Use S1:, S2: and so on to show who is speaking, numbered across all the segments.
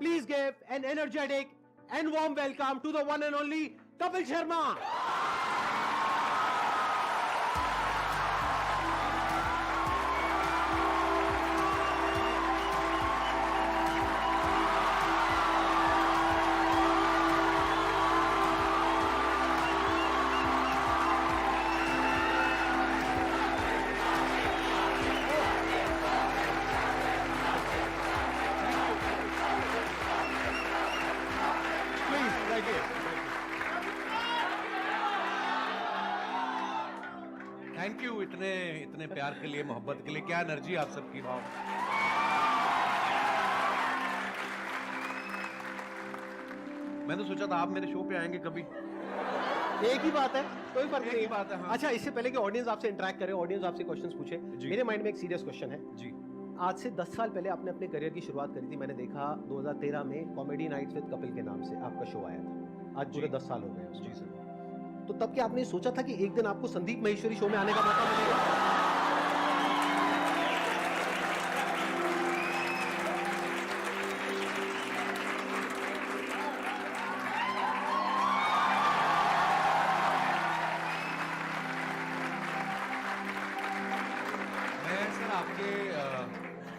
S1: Please give an energetic and warm welcome to the one and only Kapil Sharma.
S2: Thank you इतने प्यार के लिए, मोहब्बत के लिए। क्या एनर्जी आप सबकी। वाह, मैंने सोचा था आप मेरे शो पे आएंगे कभी।
S1: एक ही बात है, कोई फर्क
S2: एक
S1: नहीं
S2: ही बात है, हाँ।
S1: अच्छा, इससे पहले कि ऑडियंस आपसे इंटरेक्ट करे, ऑडियंस आपसे क्वेश्चंस पूछे, मेरे माइंड में एक सीरियस क्वेश्चन है
S2: जी।
S1: आज से 10 साल पहले आपने अपने करियर की शुरुआत करी थी। मैंने देखा 2013 में कॉमेडी नाइट्स विद कपिल के नाम से आपका शो आया था। आज पूरे 10 साल हो गए।
S2: जी सर।
S1: तो तब क्या आपने सोचा था कि एक दिन आपको संदीप महेश्वरी शो में आने का मौका मिलेगा?
S2: मैं सर आपके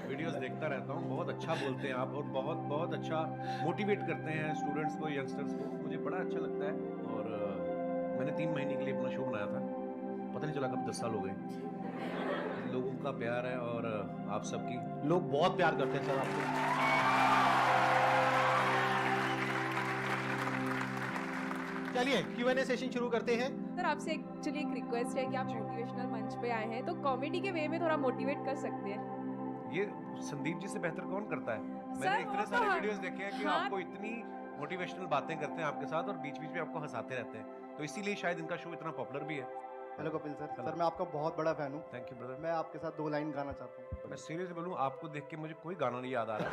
S2: वीडियोस देखता रहता हूँ। बहुत अच्छा बोलते हैं आप और बहुत बहुत अच्छा मोटिवेट करते हैं स्टूडेंट्स को, यंगस्टर्स को। मुझे बड़ा अच्छा लगता है। और मैंने 3 महीने के लिए अपना शो बनाया था, पता नहीं चला कब 10 साल हो गए। लोगों का प्यार है और आप सबकी।
S1: लोग बहुत प्यार करते हैं सर आपको। चलिए Q&A सेशन शुरू करते हैं।
S3: सर आपसे एक्चुअली एक रिक्वेस्ट है कि आप मोटिवेशनल मंच पे आए हैं तो कॉमेडी के वे में थोड़ा मोटिवेट कर सकते हैं।
S2: ये संदीप जी से बेहतर कौन करता है? मैंने
S3: सर,
S2: इतने
S3: वो
S2: सारे
S3: तो
S2: वीडियोस देखे हैं कि
S3: हाँ।
S2: आपको इतनी मोटिवेशनल बातें करते हैं आपके साथ और बीच बीच में आपको हंसाते रहते हैं, तो इसीलिए शायद इनका शो इतना पॉपुलर भी है।
S4: Hello Kapil sir.
S2: Hello.
S4: Sir मैं आपका बहुत बड़ा फैन हूँ।
S2: Thank you brother.
S4: मैं आपके साथ 2 लाइन गाना चाहता हूँ।
S2: मैं सीरियसली बोलूं, आपको देख के मुझे कोई गाना नहीं याद आ रहा।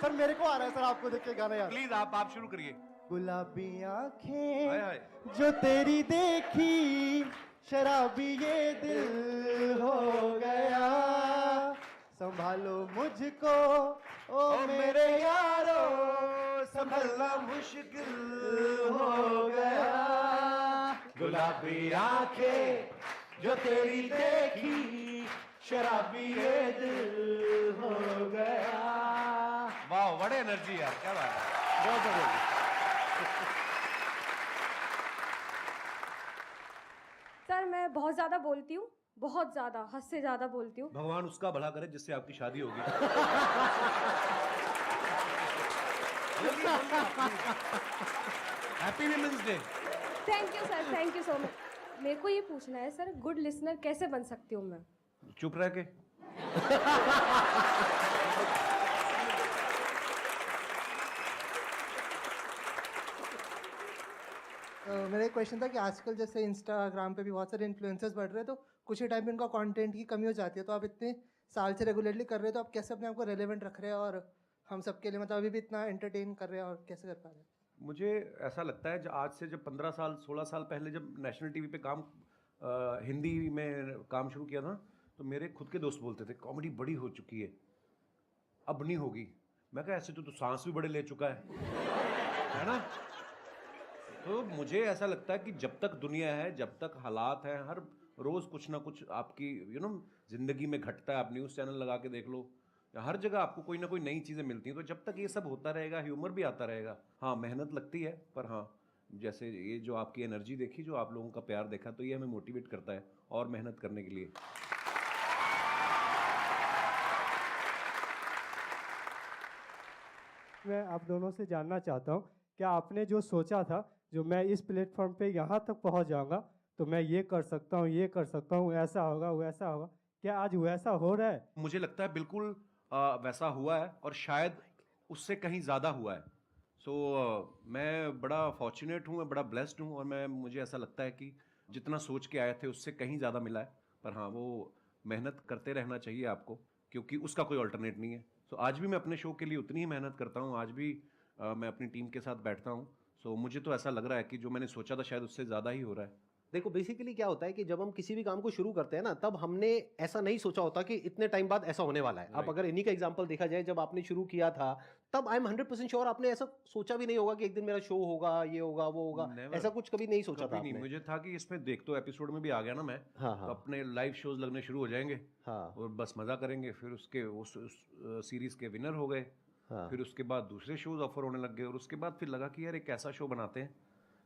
S4: सर मेरे को आ रहा है सर आपको देख के गाना याद।
S2: प्लीज आप शुरू करिए।
S4: गुलाबी
S2: हाय
S4: आंखें
S2: हाय।
S4: जो तेरी देखी, शराबी ये दिल हो गया, संभालो मुझको ओ मेरे यारो, संभलना मुश्किल हो गया।
S1: गुलाबी आंखें जो तेरी देखी, शराबी ये दिल हो गया।
S2: वाह, बड़े एनर्जी यार, क्या बात है।
S1: बहुत बढ़िया।
S5: सर मैं बहुत ज्यादा बोलती हूँ, बहुत ज्यादा, हद से ज्यादा बोलती हूँ।
S2: भगवान उसका भला करे जिससे आपकी शादी होगी। Happy women's day.
S5: Thank you sir, thank you so much. मेरे को ये पूछना है सर, गुड लिसनर कैसे बन सकती हूँ मैं?
S2: चुप रह के।
S6: मेरा एक क्वेश्चन था कि आजकल जैसे इंस्टाग्राम पे भी बहुत सारे इन्फ्लुएंसर्स बढ़ रहे हैं, तो कुछ ही टाइम में इनका कंटेंट की कमी हो जाती है। तो आप इतने साल से रेगुलरली कर रहे हो, तो आप कैसे अपने आप को रेलेवेंट रख रहे हैं और हम सबके लिए मतलब अभी भी इतना एंटरटेन कर रहे हैं, और कैसे कर पा रहे हैं?
S2: मुझे ऐसा लगता है आज से जब 15 साल 16 साल पहले जब नेशनल टीवी पे हिंदी में काम शुरू किया था, तो मेरे खुद के दोस्त बोलते थे कॉमेडी बड़ी हो चुकी है, अब नहीं होगी। मैं कहा ऐसे तो सांस भी बड़े ले चुका है ना। तो मुझे ऐसा लगता है कि जब तक दुनिया है, जब तक हालात हैं, हर रोज़ कुछ ना कुछ आपकी ज़िंदगी में घटता है। आप न्यूज़ चैनल लगा के देख लो, हर जगह आपको कोई ना कोई नई चीज़ें मिलती हैं। तो जब तक ये सब होता रहेगा, ह्यूमर भी आता रहेगा। हाँ, मेहनत लगती है, पर हाँ, जैसे ये जो आपकी एनर्जी देखी, जो आप लोगों का प्यार देखा, तो ये हमें मोटिवेट करता है और मेहनत करने के लिए।
S7: मैं आप दोनों से जानना चाहता हूँ, क्या आपने जो सोचा था, जो मैं इस प्लेटफॉर्म पे यहाँ तक पहुँच जाऊँगा, तो मैं ये कर सकता हूँ, ये कर सकता हूँ, ऐसा होगा वैसा होगा, क्या आज वैसा हो रहा है?
S2: मुझे लगता है बिल्कुल वैसा हुआ है और शायद उससे कहीं ज़्यादा हुआ है। मैं बड़ा फॉर्चुनेट हूँ, मैं बड़ा ब्लेस्ड हूँ और मुझे ऐसा लगता है कि जितना सोच के आए थे उससे कहीं ज़्यादा मिला है। पर हाँ, वो मेहनत करते रहना चाहिए आपको, क्योंकि उसका कोई अल्टरनेट नहीं है। आज भी मैं अपने शो के लिए उतनी ही मेहनत करता हूँ, आज भी मैं अपनी टीम के साथ बैठता हूँ। मुझे तो ऐसा लग रहा है कि जो मैंने सोचा था शायद उससे ज़्यादा ही हो रहा है।
S1: देखो बेसिकली क्या होता है कि जब हम किसी भी काम को शुरू करते हैं ना, तब हमने ऐसा नहीं सोचा होता कि इतने टाइम बाद ऐसा होने वाला है। अब
S2: Right.
S1: अगर इन्हीं का एग्जांपल देखा जाए, जब आपने शुरू किया था तब आई एम 100% श्योर आपने ऐसा सोचा भी नहीं होगा कि एक दिन मेरा शो होगा, ये होगा, वो होगा।
S2: Never.
S1: ऐसा कुछ कभी नहीं सोचा था
S2: कभी नहीं,
S1: आपने?
S2: मुझे था कि इसमें देख तो एपिसोड में भी आ गया ना मैं,
S1: हाँ
S2: तो
S1: हाँ
S2: अपने लाइव शोज लगने शुरू हो जाएंगे
S1: हाँ
S2: और बस मजा करेंगे। फिर उसके उस सीरीज के विनर हो गए,
S1: हाँ।
S2: फिर उसके बाद दूसरे शोज ऑफर होने लग गए, और उसके बाद फिर लगा कि यार एक ऐसा शो बनाते हैं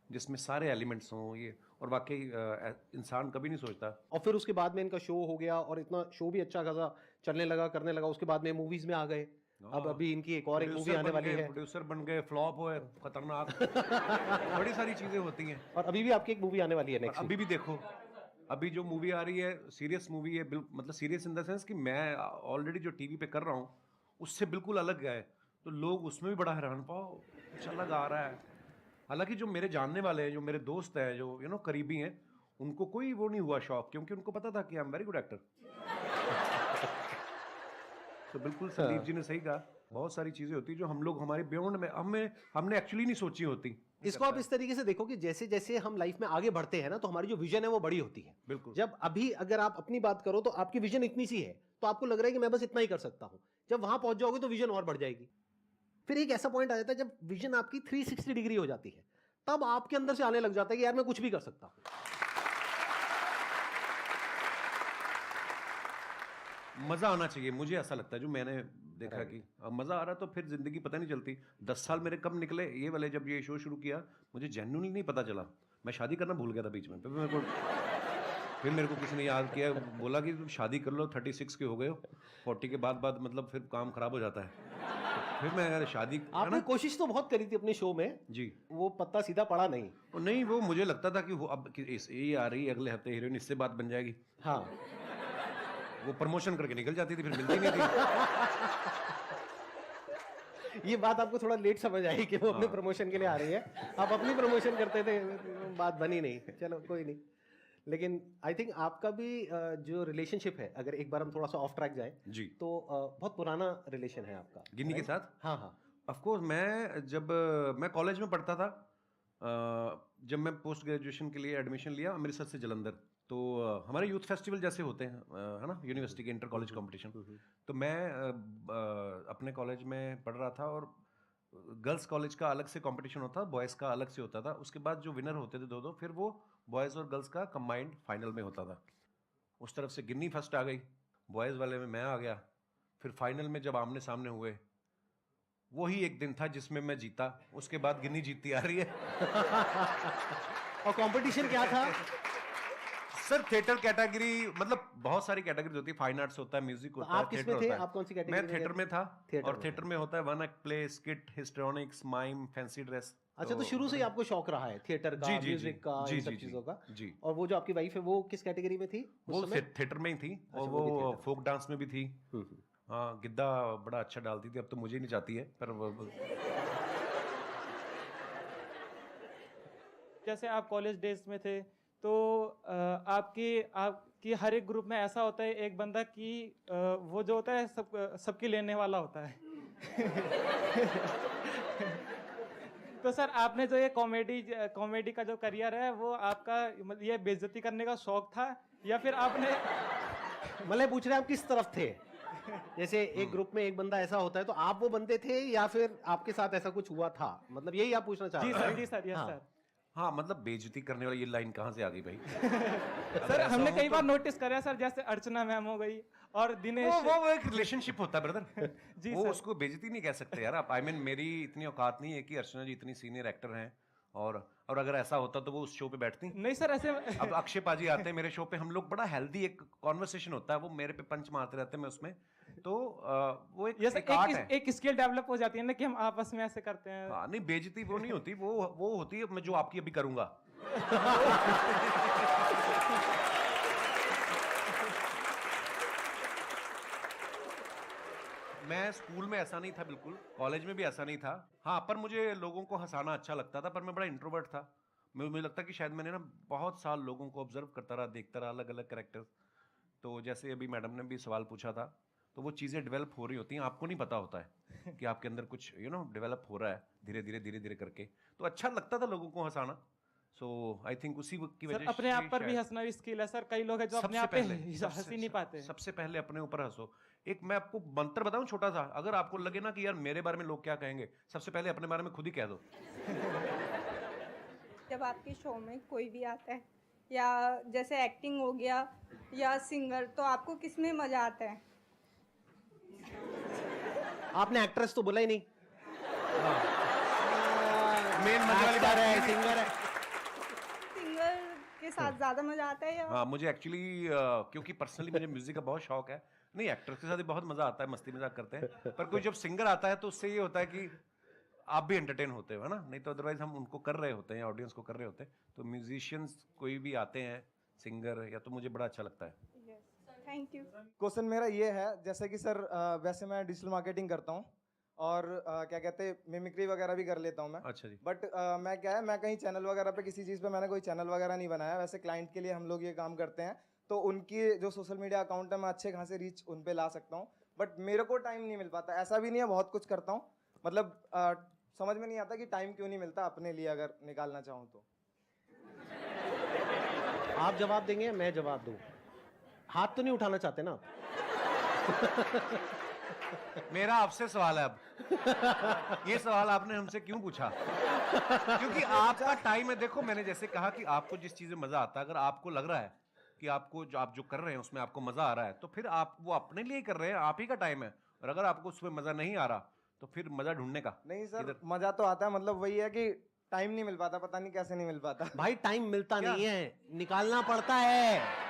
S2: जिसमें सारे एलिमेंट्स हों ये, और वाकई इंसान कभी नहीं सोचता।
S1: और फिर उसके बाद में इनका शो हो गया और इतना शो भी अच्छा खासा चलने लगा, करने लगा। उसके बाद में मूवीज में आ गए। अब अभी इनकी एक और एक मूवी आने वाली है।
S2: प्रोड्यूसर बन गए, फ्लॉप हुए, खतरनाक बड़ी सारी चीजें होती हैं।
S1: और अभी भी आपकी एक मूवी आने वाली है नेक्स्ट।
S2: अभी भी देखो, अभी जो मूवी आ रही है सीरियस मूवी है, मतलब सीरियस इन द सेंस कि मैं ऑलरेडी जो टीवी पे कर रहा हूँ उससे बिल्कुल अलग है, तो लोग उसमें भी बड़ा हैरान, पाओ कुछ अलग आ रहा है। हालांकि जो मेरे जानने वाले हैं, जो मेरे दोस्त हैं, जो करीबी हैं, उनको कोई वो नहीं हुआ शौक, क्योंकि उनको पता था कि I am very good actor. तो बिल्कुल संदीप जी ने सही कहा, बहुत सारी चीजें होती हैं जो हम लोग हमारे बियॉन्ड में हमने एक्चुअली नहीं सोची होती।
S1: इसको आप इस तरीके से देखो कि जैसे जैसे हम लाइफ में आगे बढ़ते हैं ना, तो हमारी जो विजन है वो बड़ी होती है।
S2: बिल्कुल।
S1: जब अभी अगर आप अपनी बात करो तो आपकी विजन इतनी सी है, तो आपको लग रहा है कि मैं बस इतना ही कर सकता हूं। जब वहां पहुंच जाओगे तो विजन और बढ़ जाएगी। फिर एक ऐसा पॉइंट आ जाता है जब विजन आपकी 360 डिग्री हो जाती है, तब आपके अंदर से आने लग जाता है कि यार मैं कुछ भी कर सकता हूं।
S2: मजा आना चाहिए, मुझे ऐसा लगता है, जो मैंने देखा कि अब मजा आ रहा है तो फिर जिंदगी पता नहीं चलती। 10 साल मेरे कब निकले ये वाले, जब ये शो शुरू किया मुझे जेन्युइनली नहीं पता चला। मैं शादी करना भूल गया था बीच में। फिर मेरे को किसी ने याद किया, बोला कि तुम शादी कर लो, 36 के हो गए हो, 40 के बाद मतलब फिर काम खराब हो जाता है। फिर मैं शादी,
S1: आपने कोशिश तो बहुत करी थी अपने शो में
S2: जी,
S1: वो पत्ता सीधा पड़ा नहीं।
S2: और नहीं, वो मुझे लगता था कि वो अब ये आ रही है अगले हफ्ते हीरोइन, इससे बात बन जाएगी।
S1: हाँ,
S2: वो प्रमोशन करके निकल जाती थी, फिर मिलती नहीं थी।
S1: ये बात आपको थोड़ा लेट समझ आई कि वो अपने प्रमोशन के लिए आ रही है। आप अपनी प्रमोशन करते थे, बात बनी नहीं। चलो कोई नहीं। लेकिन आई थिंक आपका भी जो रिलेशनशिप है, अगर एक बार हम थोड़ा सा ऑफ ट्रैक जाए
S2: जी,
S1: तो बहुत पुराना रिलेशन है आपका
S2: गिन्नी के साथ।
S1: हाँ हाँ।
S2: ऑफ कोर्स, जब मैं कॉलेज में पढ़ता था, जब मैं पोस्ट ग्रेजुएशन के लिए एडमिशन लिया अमृतसर से जलंधर, तो हमारे यूथ फेस्टिवल जैसे होते हैं, है ना, यूनिवर्सिटी के इंटर कॉलेज कंपटीशन। तो मैं अपने कॉलेज में पढ़ रहा था, और गर्ल्स कॉलेज का अलग से कंपटीशन होता था, बॉयज़ का अलग से होता था। उसके बाद जो विनर होते थे दो, फिर वो बॉयज़ और गर्ल्स का कंबाइंड फाइनल में होता था। उस तरफ से गिन्नी फर्स्ट आ गई, बॉयज़ वाले में मैं आ गया। फिर फाइनल में जब आमने सामने हुए, वही एक दिन था जिसमें मैं जीता। उसके बाद गिन्नी जीतती आ रही है।
S1: और कंपटीशन क्या था?
S2: सर थिएटर कैटेगरी, मतलब बहुत सारी कैटेगरी होती है, फाइन आर्ट्स होता है, म्यूजिक होता है,
S1: आप किस
S2: थिएटर
S1: में थे?
S2: होता है।
S1: आप कौन सी कैटेगरी
S2: मैं
S1: में
S2: थिएटर
S1: गए?
S2: में था।
S1: थिएटर
S2: और
S1: में
S2: थिएटर में होता है one act play, skit, histrionics, mime, fancy dress.
S1: अच्छा, तो शुरू से ही आपको शौक रहा है थिएटर का,
S2: जी, जी,
S1: म्यूजिक
S2: जी,
S1: का,
S2: जी,
S1: इन सब
S2: जी,
S1: चीजों का।
S2: जी।
S1: और वो जो आपकी वाइफ है वो किस कैटेगरी में थी
S2: वो
S1: उस समय?
S2: थिएटर में ही थी, और
S1: अच्छा, वो भी
S2: वो
S1: थिएटर।
S2: फोक डांस में भी थी।
S1: हम्म।
S2: हाँ, गिद्दा बड़ा अच्छा डालती थी, अब तो मुझे ही नहीं जाती है, पर
S8: जैसे आप कॉलेज डेज में थे, तो आपकी हर एक ग्रुप में ऐसा होता है एक बंदा कि वो जो होता है सबकी लेने वाला होता है। तो सर, आपने जो ये कॉमेडी का जो करियर है, वो आपका मतलब ये बेइज्जती करने का शौक था, या फिर आपने
S1: मतलब पूछ रहे हैं आप किस तरफ थे? जैसे एक ग्रुप में एक बंदा ऐसा होता है, तो आप वो बंदे थे या फिर आपके साथ ऐसा कुछ हुआ था? मतलब यही आप पूछना चाह
S8: जी
S1: रहे हैं?
S8: सर, जी सर, यस
S1: हाँ।
S8: सर।
S2: हाँ, मतलब बेइज्जती करने वाली ये लाइन कहाँ से आ गई भाई?
S8: सर, हमने कई बार नोटिस करा सर, जैसे अर्चना मैम हो गई और दिनेश।
S2: वो एक रिलेशनशिप होता है ब्रदर।
S8: जी
S2: वो
S8: सर।
S2: उसको बेइज्जती नहीं कह सकते यार आप। I mean, मेरी इतनी औकात नहीं है कि अर्चना जी इतनी सीनियर एक्टर हैं, और अगर ऐसा होता तो वो उस शो पे बैठती।
S8: नहीं सर, ऐसे
S2: अब अक्षय पाजी आते हैं मेरे शो पे, हम लोग बड़ा हेल्दी एक कॉन्वर्सेशन होता है, वो मेरे पे पंच मारते रहते हैं, मैं उसमें, तो वो
S8: ये सर
S2: एक आर्ट है।
S8: एक स्किल डेवलप हो जाती है ना कि हम आपस में ऐसे करते हैं।
S2: हाँ, नहीं बेइज्जती वो नहीं होती, वो होती है मैं जो आपकी अभी करूंगा। मैं स्कूल में ऐसा नहीं था, बिल्कुल कॉलेज में भी ऐसा नहीं था। हाँ, पर मुझे लोगों को हंसाना अच्छा लगता था, पर मैं बड़ा इंट्रोवर्ट था। मुझे लगता कि शायद मैंने ना बहुत साल लोगों को ऑब्जर्व करता रहा, देखता रहा, अलग अलग कैरेक्टर्स। तो जैसे अभी मैडम ने भी सवाल पूछा था, तो वो चीज़ें डेवलप हो रही होती हैं, आपको नहीं पता होता है कि आपके अंदर कुछ डेवलप हो रहा है धीरे धीरे करके। तो अच्छा लगता था लोगों को हंसाना। सो आई थिंक उसी की
S8: सर
S2: वजह
S8: अपने आप
S2: से
S8: पर भी
S2: शायद-
S8: हंसना भी स्किल है सर, कई लोग हैं जो अपने
S2: सबसे
S8: आप पे
S2: पहले
S8: हंस ही नहीं पाते।
S2: सबसे पहले अपने ऊपर हंसो। एक मैं आपको मंत्र बताऊं छोटा सा, अगर आपको लगे ना कि यार मेरे बारे में लोग क्या कहेंगे, सबसे पहले अपने बारे में खुद ही कह दो।
S9: जब आपके शो में कोई भी आता है या जैसे एक्टिंग हो गया या सिंगर, तो आपको किस में मजा आता है?
S1: आपने एक्ट्रेस तो बोला ही नहीं।
S2: मेन मजे वाली बात
S1: है,
S2: है
S1: सिंगर है।
S9: सिंगर के साथ ज्यादा मजा आता है या
S2: हाँ, मुझे एक्चुअली क्योंकि पर्सनली मुझे म्यूजिक का बहुत शौक है, नहीं एक्टर्स के साथ भी बहुत मजा आता है, मस्ती मजाक करते हैं, पर कोई जब सिंगर आता है तो उससे ये होता है कि आप भी एंटरटेन होते हो, है ना, नहीं तो अदरवाइज हम उनको कर रहे होते हैं, ऑडियंस को कर रहे होते हैं, तो म्यूजिशियंस कोई भी आते हैं सिंगर या, तो मुझे बड़ा अच्छा लगता है।
S9: Thank you.
S4: क्वेश्चन मेरा ये है, जैसे कि सर वैसे मैं डिजिटल मार्केटिंग करता हूँ और क्या कहते हैं मिमिक्री वगैरह भी कर लेता हूँ मैं।
S2: अच्छा जी।
S4: बट मैं क्या है, मैं कहीं चैनल वगैरह पे किसी चीज़ पे मैंने कोई चैनल वगैरह नहीं बनाया। वैसे क्लाइंट के लिए हम लोग ये काम करते हैं, तो उनकी जो सोशल मीडिया अकाउंट है मैं अच्छे खासे रीच उन पे ला सकता हूँ, बट मेरे को टाइम नहीं मिल पाता। ऐसा भी नहीं है, बहुत कुछ करता हूँ, मतलब समझ में नहीं आता कि टाइम क्यों नहीं मिलता अपने लिए अगर निकालना चाहूँ तो।
S1: आप जवाब देंगे, मैं जवाब दूं? हाथ तो नहीं उठाना चाहते ना आप?
S2: मेरा आपसे सवाल है अब, ये सवाल आपने हमसे क्यों पूछा? क्योंकि आपका टाइम है। देखो मैंने जैसे कहा कि आपको जिस चीज में मजा आता है, अगर आपको लग रहा है कि आपको जो आप जो कर रहे हैं उसमें आपको मजा आ रहा है, तो फिर आप वो अपने लिए कर रहे हैं, आप ही का टाइम है। और अगर आपको उसमें मजा नहीं आ रहा तो फिर मजा ढूंढने का।
S4: नहीं सर,
S2: इधर
S4: मजा तो आता है, मतलब वही है कि टाइम नहीं मिल पाता, पता नहीं कैसे नहीं मिल पाता।
S1: भाई टाइम मिलता नहीं है, निकालना पड़ता है।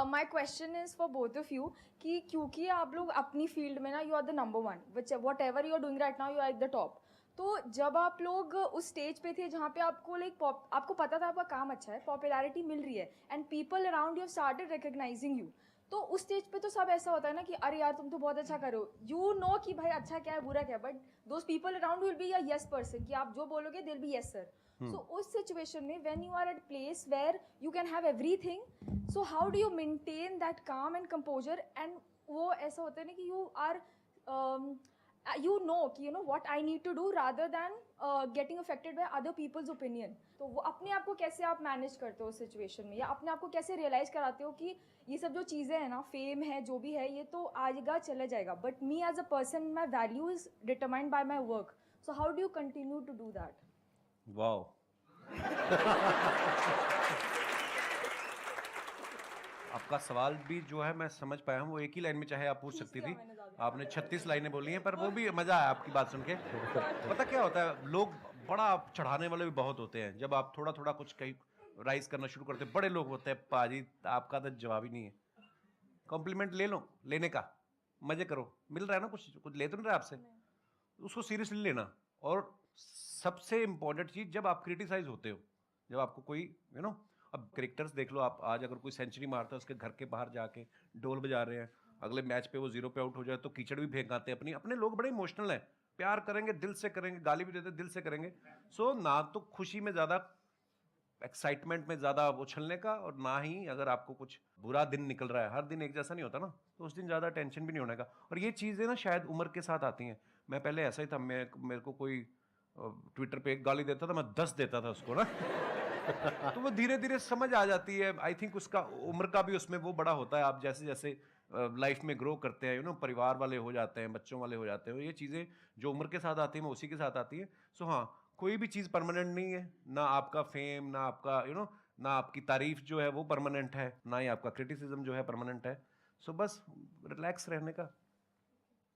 S10: My question is for both of you कि क्योंकि आप लोग अपनी फील्ड में ना you are the number one, which whatever you are doing right now, you are at the top. तो जब आप लोग उस स्टेज पे थे जहाँ पे आपको आपको पता था आपका काम अच्छा है, पॉपुलैरिटी मिल रही है and people around you started recognising you, तो उस स्टेज पे तो सब ऐसा होता है ना कि अरे यार तुम तो बहुत अच्छा करो, यू नो कि भाई अच्छा क्या है बुरा क्या है, but those people around will be a yes person कि आप जो बोलोगे दिल बी यस सर। So उस सिचुएशन में when you are at place where you can have everything, so how do you maintain that calm and composure? And वो ऐसा होता है ना कि you are you know कि you know what I need to do rather than getting affected by other people's opinion. तो वो अपने आप को कैसे आप मैनेज करते हो उस सिचुएशन में, या अपने आप को कैसे रियलाइज कराते हो कि ये सब जो चीज़ें हैं ना, फेम है जो भी है, ये तो आएगा चला जाएगा, but me as a person my value is determined by my work, so how do you continue to do that?
S2: Wow. आपका सवाल भी जो है मैं समझ पाया हूँ, वो एक ही लाइन में चाहे आप पूछ सकती थी, आपने 36 लाइनें बोली हैं, पर वो भी मजा आया आपकी बात सुन के। पता क्या होता है, लोग बड़ा चढ़ाने वाले भी बहुत होते हैं, जब आप थोड़ा थोड़ा कुछ कहीं राइज करना शुरू करते हैं, बड़े लोग होते हैं, पाजी आपका तो जवाब ही नहीं है। कॉम्प्लीमेंट ले लो, लेने का मजे करो, मिल रहा है ना, कुछ कुछ ले तो नहीं रहा आपसे, उसको सीरियसली लेना। और सबसे इंपॉर्टेंट चीज, जब आप क्रिटिसाइज होते हो, जब आपको कोई यू नो, अब क्रिकेटर्स देख लो आप, आज अगर कोई सेंचुरी मारता है उसके घर के बाहर जाके ढोल बजा रहे हैं, अगले मैच पे वो 0 पे आउट हो जाए तो कीचड़ भी फेंक आते हैं। अपने लोग बड़े इमोशनल हैं, प्यार करेंगे दिल से करेंगे, गाली भी देते दिल से करेंगे। सो ना तो खुशी में ज़्यादा, एक्साइटमेंट में ज़्यादा उछलने का, और ना ही अगर आपको कुछ बुरा दिन निकल रहा है, हर दिन एक जैसा नहीं होता ना, तो उस दिन ज़्यादा टेंशन भी नहीं होने का। और ये चीज़ें ना शायद उम्र के साथ आती हैं। मैं पहले ऐसा ही था, मेरे को कोई ट्विटर पे एक गाली देता था, मैं 10 देता था उसको ना तो वो धीरे धीरे समझ आ जाती है। आई थिंक उसका उम्र का भी उसमें वो बड़ा होता है। आप जैसे जैसे लाइफ में ग्रो करते हैं, यू नो, परिवार वाले हो जाते हैं, बच्चों वाले हो जाते हैं, ये चीज़ें जो उम्र के साथ आती हैं वो उसी के साथ आती है। सो हाँ, कोई भी चीज़ परमानेंट नहीं है, ना आपका फेम, ना आपका यू नो, ना आपकी तारीफ जो है वो परमानेंट है, ना ही आपका क्रिटिसिज्म जो है परमानेंट है। सो बस रिलैक्स रहने का।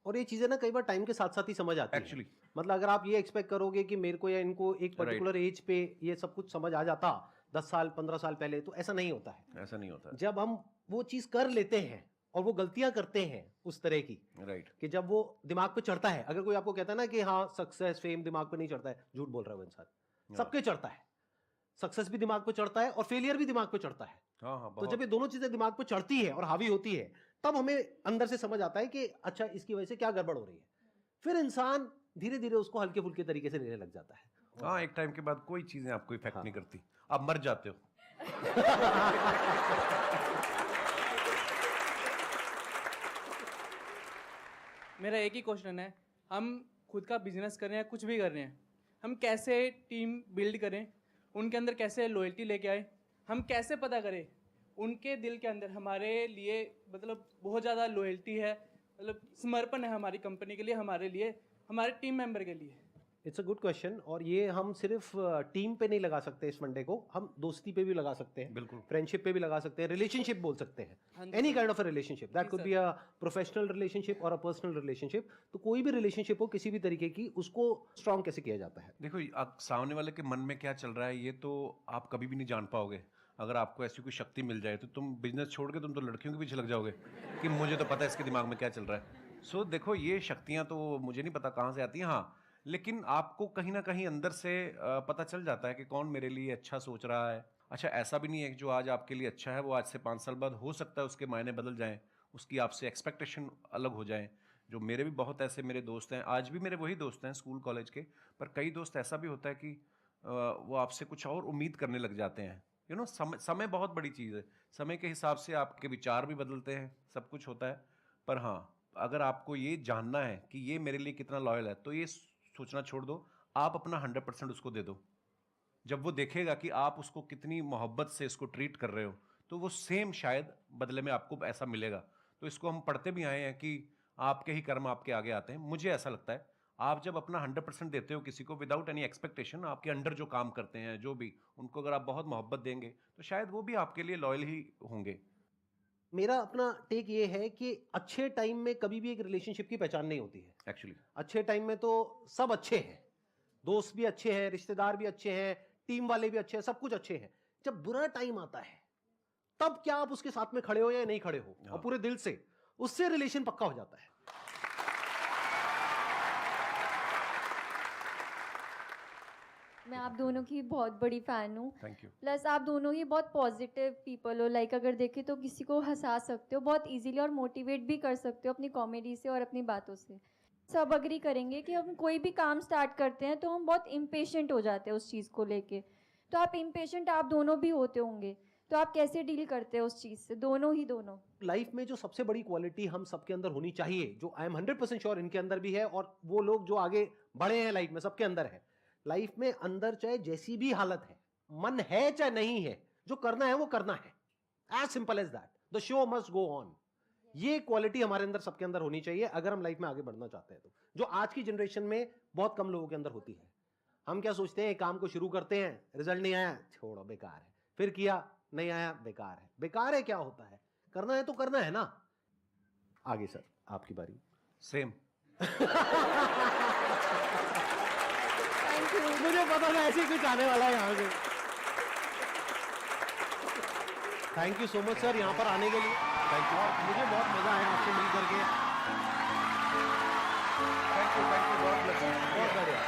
S1: और ये चीजें ना कई बार टाइम के साथ साथ ही समझ आती
S2: एक्चुअली
S1: है। मतलब अगर आप ये एक्सपेक्ट करोगे कि मेरे को या इनको एक पर्टिकुलर एज पे ये सब कुछ समझ आ जाता 10 साल 15 साल पहले, तो ऐसा नहीं होता है।
S2: ऐसा नहीं होता।
S1: जब हम वो चीज कर लेते हैं और वो गलतियां करते हैं उस तरह की,
S2: राइट,
S1: कि जब वो दिमाग पे चढ़ता है, अगर कोई आपको कहता है ना कि हाँ सक्सेस फेम दिमाग पे नहीं चढ़ता है, झूठ बोल रहा है वो इंसान। सबके चढ़ता है, सक्सेस भी दिमाग पे चढ़ता है और फेलियर भी दिमाग पे चढ़ता है।
S2: हाँ,
S1: तो जब ये दोनों चीजें दिमाग पे चढ़ती है और हावी होती है, तब हमें अंदर से समझ आता है कि अच्छा इसकी वजह से क्या गड़बड़ हो रही है। फिर इंसान धीरे धीरे उसको हल्के फुल्के तरीके से लेने लग जाता है।
S2: हाँ, एक टाइम के बाद कोई चीजें आपको इफेक्ट नहीं करती, आप मर जाते हो।
S8: मेरा एक ही क्वेश्चन है, हम खुद का बिजनेस कर रहे हैं, कुछ भी कर रहे हैं, हम कैसे टीम बिल्ड करें उनके अंदर कैसे लॉयल्टी लेके आए, हम कैसे पता करें उनके दिल के अंदर हमारे लिए मतलब बहुत ज़्यादा लॉयल्टी है, मतलब समर्पण है हमारी कंपनी के लिए, हमारे लिए, हमारे टीम मेंबर के लिए।
S1: इट्स अ गुड क्वेश्चन, और ये हम सिर्फ टीम पे नहीं लगा सकते इस फंडे को, हम दोस्ती पे भी लगा सकते हैं,
S2: बिल्कुल,
S1: फ्रेंडशिप पे भी लगा सकते हैं, रिलेशनशिप बोल सकते
S8: हाँ
S1: हैं,
S8: जी
S1: any
S8: sir.
S1: Kind of a relationship, that
S8: जी
S1: could
S8: sir.
S1: Be a professional relationship और अ पर्सनल रिलेशनशिप। तो कोई भी रिलेशनशिप हो किसी भी तरीके की, उसको स्ट्रांग कैसे किया जाता है?
S2: देखो आप सामने वाले के मन में क्या चल रहा है ये तो आप कभी भी नहीं जान पाओगे। अगर आपको ऐसी कोई शक्ति मिल जाए तो तुम बिजनेस छोड़ के तुम तो लड़कियों के पीछे लग जाओगे कि मुझे तो पता है इसके दिमाग में क्या चल रहा है। सो देखो ये शक्तियाँ तो मुझे नहीं पता कहाँ से आती हैं, हाँ, लेकिन आपको कहीं ना कहीं अंदर से पता चल जाता है कि कौन मेरे लिए अच्छा सोच रहा है। अच्छा, ऐसा भी नहीं है कि जो आज आपके लिए अच्छा है वो आज से 5 साल बाद हो सकता है उसके मायने बदल जाएं, उसकी आपसे एक्सपेक्टेशन अलग हो जाएं। जो मेरे भी बहुत ऐसे मेरे दोस्त हैं, आज भी मेरे वही दोस्त हैं स्कूल कॉलेज के, पर कई दोस्त ऐसा भी होता है कि वो आपसे कुछ और उम्मीद करने लग जाते हैं। यू नो, समय बहुत बड़ी चीज़ है, समय के हिसाब से आपके विचार भी बदलते हैं, सब कुछ होता है। पर हाँ, अगर आपको ये जानना है कि ये मेरे लिए कितना लॉयल है तो ये सोचना छोड़ दो, आप अपना 100% उसको दे दो। जब वो देखेगा कि आप उसको कितनी मोहब्बत से इसको ट्रीट कर रहे हो तो वो सेम शायद बदले में आपको ऐसा मिलेगा। तो इसको हम पढ़ते भी आए हैं कि आपके ही कर्म आपके आगे आते हैं। मुझे ऐसा लगता है आप जब अपना 100% देते हो किसी को विदाउट एनी एक्सपेक्टेशन, आपके अंडर जो काम करते हैं जो भी, उनको अगर आप बहुत मोहब्बत देंगे तो शायद वो भी आपके लिए लॉयल ही होंगे।
S1: मेरा अपना टेक ये है कि अच्छे टाइम में कभी भी एक रिलेशनशिप की पहचान नहीं होती है।
S2: एक्चुअली
S1: अच्छे टाइम में तो सब अच्छे हैं, दोस्त भी अच्छे हैं, रिश्तेदार भी अच्छे हैं, टीम वाले भी अच्छे हैं, सब कुछ अच्छे हैं। जब बुरा टाइम आता है तब क्या आप उसके साथ में खड़े हो या नहीं खड़े हो, और पूरे दिल से, उससे रिलेशन पक्का हो जाता है।
S11: मैं आप दोनों की बहुत बड़ी फ़ैन हूँ।
S2: Thank you.
S11: प्लस आप दोनों ही बहुत पॉजिटिव पीपल हो, लाइक अगर देखें तो किसी को हंसा सकते हो बहुत इजीली और मोटिवेट भी कर सकते हो अपनी कॉमेडी से और अपनी बातों से। सब अग्री करेंगे कि हम कोई भी काम स्टार्ट करते हैं तो हम बहुत इम्पेशेंट हो जाते हैं उस चीज़ को लेके। तो आप इम्पेशेंट आप दोनों भी होते होंगे, तो आप कैसे डील करते हैं उस चीज़ से, दोनों?
S1: लाइफ में जो सबसे बड़ी क्वालिटी हम सबके अंदर होनी चाहिए, जो आई एम 100% श्योर इनके अंदर भी है, और वो लोग जो आगे बढ़े हैं लाइफ में सबके अंदर है। लाइफ में अंदर चाहे जैसी भी हालत है, मन है चाहे नहीं है, जो करना है वो करना है, as simple as that. The show must go on. ये क्वालिटी हमारे अंदर सबके अंदर होनी चाहिए अगर हम लाइफ में आगे बढ़ना चाहते हैं, तो जो आज की जनरेशन में बहुत कम लोगों के अंदर होती है। हम क्या सोचते हैं, काम को शुरू करते हैं, रिजल्ट नहीं आया, छोड़ो बेकार है, फिर किया नहीं आया, बेकार है। बेकार है क्या होता है, करना है तो करना है ना। आगे सर आपकी बारी।
S2: सेम।
S1: मुझे पता था ऐसे कुछ आने वाला है यहाँ से। Thank you so much sir यहाँ पर आने के लिए।
S2: Thank you.
S1: मुझे बहुत मजा आया आपसे मिल करके।
S2: Thank you, God bless you.
S1: बहुत बढ़िया।